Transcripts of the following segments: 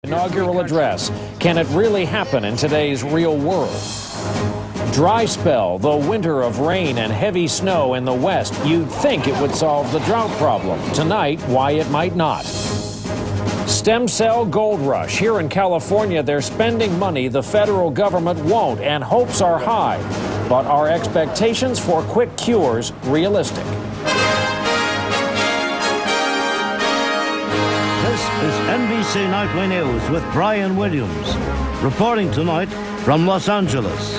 Inaugural address. Can it really happen in today's real world? Dry spell, the winter of rain and heavy snow in the west. You'd think it would solve the drought problem. Tonight, why it might not. Stem cell gold rush. Here in California, they're spending money the federal government won't, and hopes are high. But are expectations for quick cures realistic? This is NBC Nightly News with Brian Williams, reporting tonight from Los Angeles.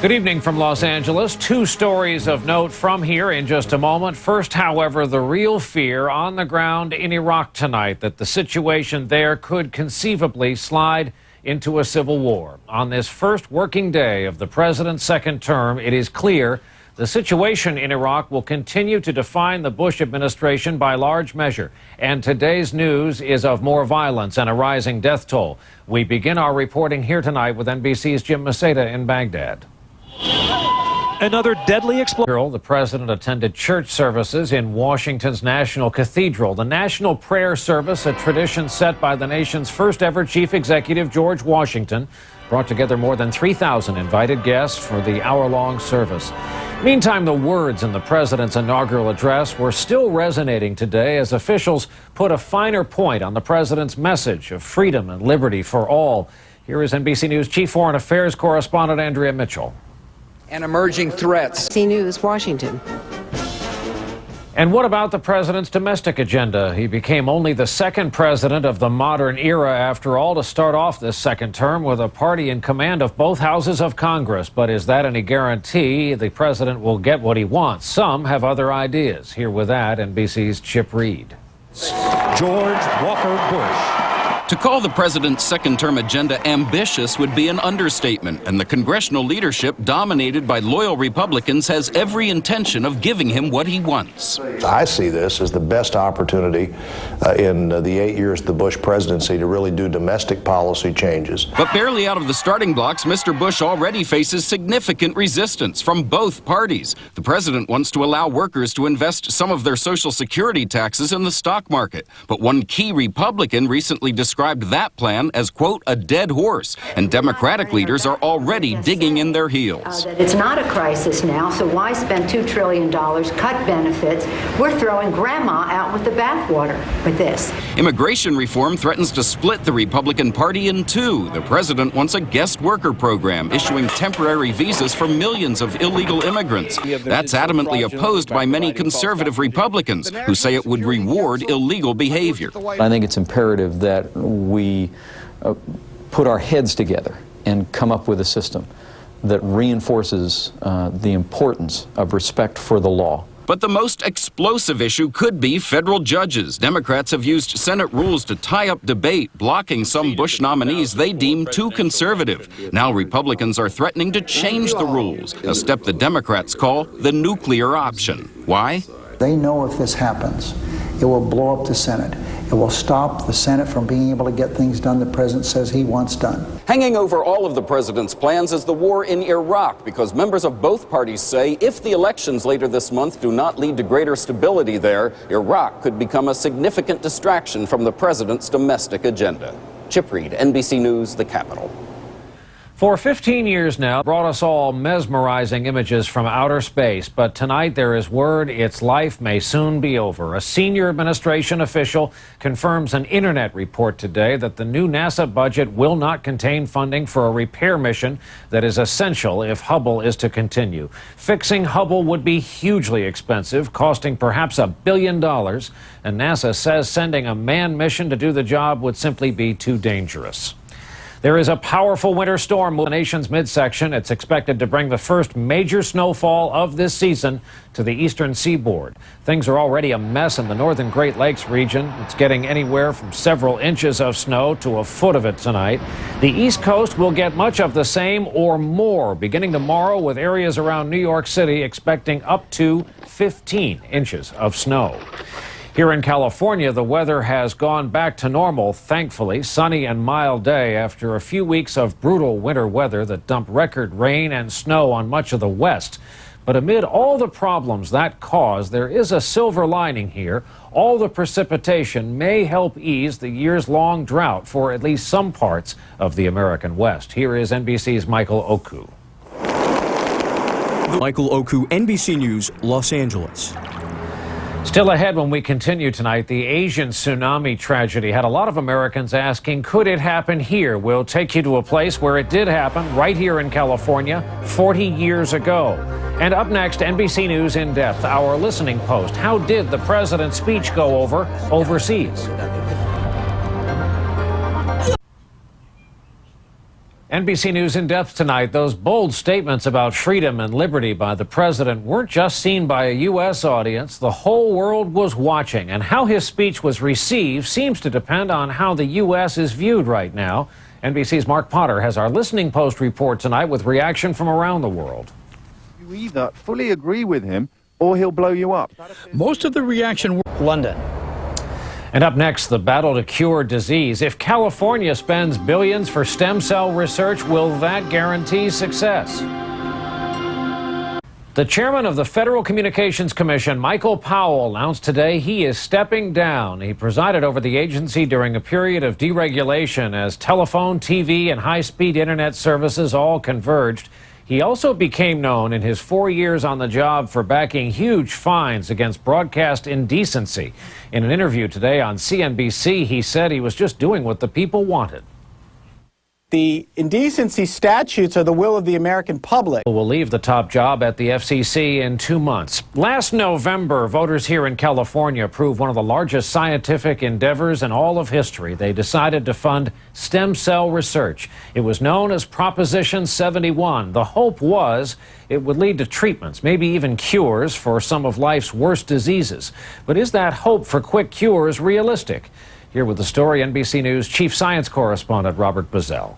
Good evening from Los Angeles. Two stories of note from here in just a moment. First, however, the real fear on the ground in Iraq tonight that the situation there could conceivably slide into a civil war. On this first working day of the president's second term, it is clear the situation in Iraq will continue to define the Bush administration by large measure. And today's news is of more violence and a rising death toll. We begin our reporting here tonight with NBC's Jim Maceda in Baghdad. Another deadly explosion. The president attended church services in Washington's National Cathedral. The National Prayer Service, a tradition set by the nation's first ever chief executive, George Washington, brought together more than 3,000 invited guests for the hour-long service. Meantime, the words in the president's inaugural address were still resonating today as officials put a finer point on the president's message of freedom and liberty for all. Here is NBC News Chief Foreign Affairs Correspondent Andrea Mitchell. And emerging threats. NBC News, Washington. And what about the president's domestic agenda? He became only the second president of the modern era, after all, to start off this second term with a party in command of both houses of Congress. But is that any guarantee the president will get what he wants? Some have other ideas. Here with that, NBC's Chip Reed. George Walker Bush. To call the president's second-term agenda ambitious would be an understatement, and the congressional leadership, dominated by loyal Republicans, has every intention of giving him what he wants. I see this as the best opportunity in the 8 years of the Bush presidency to really do domestic policy changes. But barely out of the starting blocks, Mr. Bush already faces significant resistance from both parties. The president wants to allow workers to invest some of their Social Security taxes in the stock market, but one key Republican recently described that plan as, quote, a dead horse, and Democratic leaders are already digging in their heels. It's not a crisis now, so why spend $2 trillion, cut benefits? We're throwing grandma out with the bathwater with this. Immigration reform threatens to split the Republican Party in two. The president wants a guest worker program, issuing temporary visas for millions of illegal immigrants. That's adamantly opposed by many conservative Republicans who say it would reward illegal behavior. I think it's imperative that we put our heads together and come up with a system that reinforces the importance of respect for the law. But the most explosive issue could be federal judges. Democrats have used Senate rules to tie up debate, blocking some Bush nominees they deem too conservative. Now Republicans are threatening to change the rules, a step the Democrats call the nuclear option. Why? They know if this happens, it will blow up the Senate. It will stop the Senate from being able to get things done the president says he wants done. Hanging over all of the president's plans is the war in Iraq, because members of both parties say if the elections later this month do not lead to greater stability there, Iraq could become a significant distraction from the president's domestic agenda. Chip Reed, NBC News, the Capitol. For 15 years now, brought us all mesmerizing images from outer space. But tonight there is word its life may soon be over. A senior administration official confirms an internet report today that the new NASA budget will not contain funding for a repair mission that is essential if Hubble is to continue. Fixing Hubble would be hugely expensive, costing perhaps $1 billion. And NASA says sending a manned mission to do the job would simply be too dangerous. There is a powerful winter storm moving the nation's midsection. It's expected to bring the first major snowfall of this season to the eastern seaboard. Things are already a mess in the northern Great Lakes region. It's getting anywhere from several inches of snow to a foot of it tonight. The East Coast will get much of the same or more beginning tomorrow, with areas around New York City expecting up to 15 inches of snow. Here in California, the weather has gone back to normal, thankfully. Sunny and mild day after a few weeks of brutal winter weather that dumped record rain and snow on much of the west. But amid all the problems that cause, there is a silver lining here. All the precipitation may help ease the years-long drought for at least some parts of the American West. Here is NBC's Michael Oku. Michael Oku, NBC News, Los Angeles. Still ahead when we continue tonight, the Asian tsunami tragedy had a lot of Americans asking, could it happen here? We'll take you to a place where it did happen, right here in California, 40 years ago. And up next, NBC News In Depth, our listening post. How did the president's speech go over overseas? NBC News In Depth tonight. Those bold statements about freedom and liberty by the president weren't just seen by a U.S. audience. The whole world was watching, and how his speech was received seems to depend on how the U.S. is viewed right now. NBC's Mark Potter has our listening post report tonight with reaction from around the world. You either fully agree with him or he'll blow you up. Most of the reaction... London. And up next, the battle to cure disease. If California spends billions for stem cell research, will that guarantee success? The chairman of the Federal Communications Commission, Michael Powell, announced today he is stepping down. He presided over the agency during a period of deregulation as telephone, TV, and high-speed internet services all converged. He also became known in his 4 years on the job for backing huge fines against broadcast indecency. In an interview today on CNBC, he said he was just doing what the people wanted. The indecency statutes are the will of the American public. Will leave the top job at the FCC in 2 months. Last November, voters here in California approved one of the largest scientific endeavors in all of history. They decided to fund stem cell research. It was known as Proposition 71. The hope was it would lead to treatments, maybe even cures for some of life's worst diseases. But is that hope for quick cures realistic? Here with the story, NBC News chief science correspondent Robert Bazell.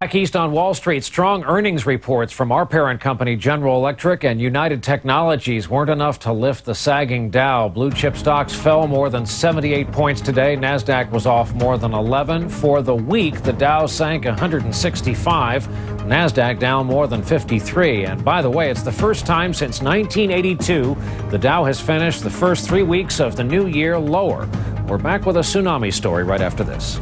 Back east on Wall Street, strong earnings reports from our parent company General Electric and United Technologies weren't enough to lift the sagging Dow. Blue chip stocks fell more than 78 points today. NASDAQ was off more than 11. For the week, the Dow sank 165. NASDAQ down more than 53. And by the way, it's the first time since 1982 the Dow has finished the first 3 weeks of the new year lower. We're back with a tsunami story right after this.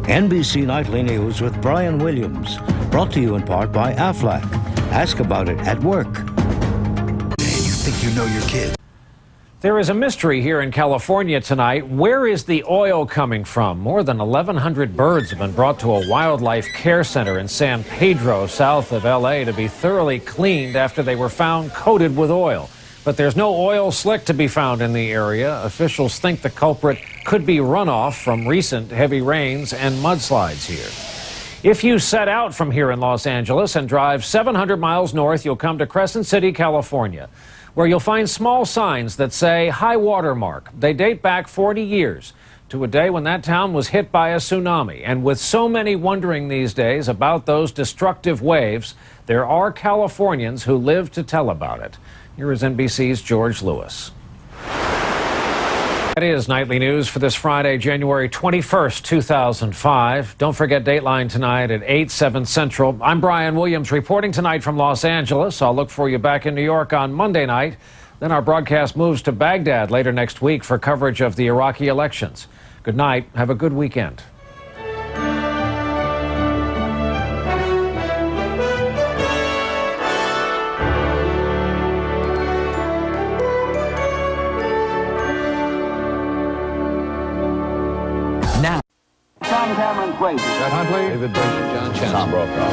NBC Nightly News with Brian Williams. Brought to you in part by Aflac. Ask about it at work. You think you know your kids. There is a mystery here in California tonight. Where is the oil coming from? More than 1,100 birds have been brought to a wildlife care center in San Pedro, south of L.A., to be thoroughly cleaned after they were found coated with oil. But there's no oil slick to be found in the area. Officials think the culprit could be runoff from recent heavy rains and mudslides here. If you set out from here in Los Angeles and drive 700 miles north, you'll come to Crescent City, California, where you'll find small signs that say high water mark. They date back 40 years to a day when that town was hit by a tsunami. And with so many wondering these days about those destructive waves, there are Californians who live to tell about it. Here is NBC's George Lewis. That is Nightly News for this Friday, January 21st, 2005. Don't forget Dateline tonight at 8, 7 Central. I'm Brian Williams reporting tonight from Los Angeles. I'll look for you back in New York on Monday night. Then our broadcast moves to Baghdad later next week for coverage of the Iraqi elections. Good night. Have a good weekend. Chad Huntley, David Brinkley, John Chen, Tom Brokaw.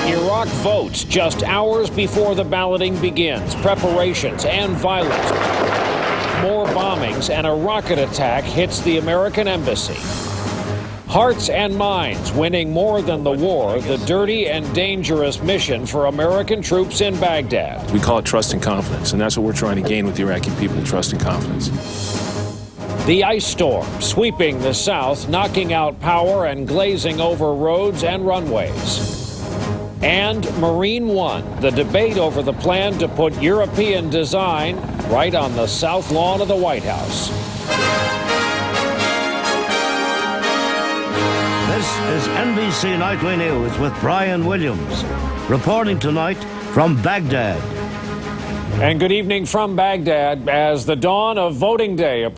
Iraq votes just hours before the balloting begins. Preparations and violence. More bombings and a rocket attack hits the American embassy. Hearts and minds winning more than the war, the dirty and dangerous mission for American troops in Baghdad. We call it trust and confidence, and that's what we're trying to gain with the Iraqi people, trust and confidence. The ice storm sweeping the south, knocking out power and glazing over roads and runways. And Marine One, the debate over the plan to put European design right on the south lawn of the White House. This is NBC Nightly News with Brian Williams. Reporting tonight from Baghdad. And good evening from Baghdad. As the dawn of voting day